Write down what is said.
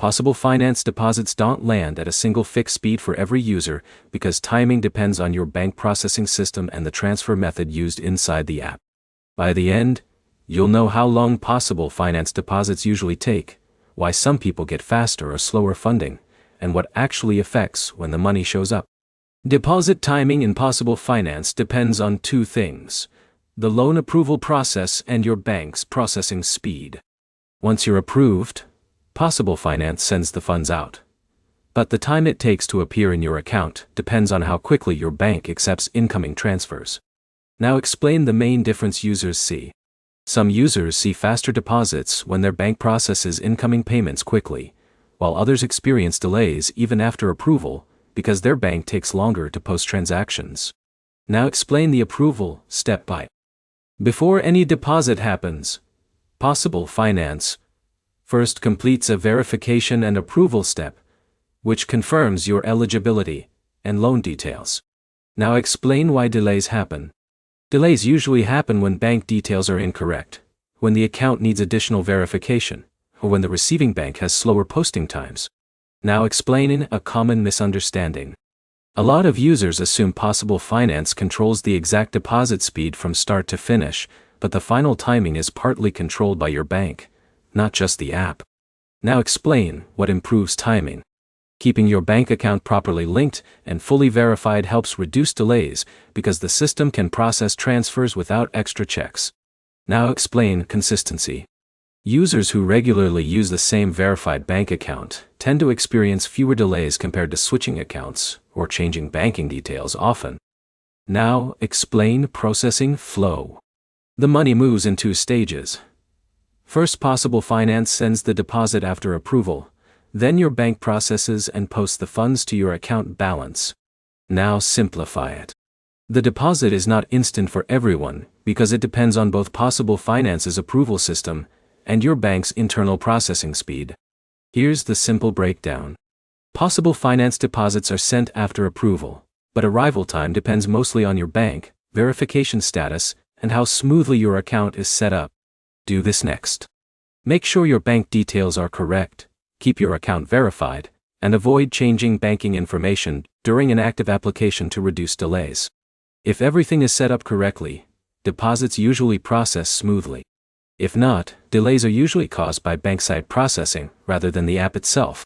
Possible finance deposits don't land at a single fixed speed for every user because timing depends on your bank processing system and the transfer method used inside the app. By the end, you'll know how long possible finance deposits usually take, why some people get faster or slower funding, and what actually affects when the money shows up. Deposit timing in Possible Finance depends on two things: the loan approval process and your bank's processing speed. Once you're approved, Possible Finance sends the funds out. But the time it takes to appear in your account depends on how quickly your bank accepts incoming transfers. Now explain the main difference users see. Some users see faster deposits when their bank processes incoming payments quickly, while others experience delays even after approval because their bank takes longer to post transactions. Now explain the approval step by. Before any deposit happens, Possible Finance first completes a verification and approval step, which confirms your eligibility and loan details. Now explain why delays happen. Delays usually happen when bank details are incorrect, when the account needs additional verification, or when the receiving bank has slower posting times. Now explain a common misunderstanding. A lot of users assume Possible Finance controls the exact deposit speed from start to finish, but the final timing is partly controlled by your bank, not just the app. Now explain what improves timing. Keeping your bank account properly linked and fully verified helps reduce delays because the system can process transfers without extra checks. Now explain consistency. Users who regularly use the same verified bank account tend to experience fewer delays compared to switching accounts or changing banking details often. Now explain processing flow. The money moves in two stages. First, Possible Finance sends the deposit after approval. Then your bank processes and posts the funds to your account balance. Now simplify it. The deposit is not instant for everyone because it depends on both Possible Finance's approval system and your bank's internal processing speed. Here's the simple breakdown. Possible Finance deposits are sent after approval, but arrival time depends mostly on your bank, verification status, and how smoothly your account is set up. Do this next. Make sure your bank details are correct, keep your account verified, and avoid changing banking information during an active application to reduce delays. If everything is set up correctly, deposits usually process smoothly. If not, delays are usually caused by bank side processing rather than the app itself.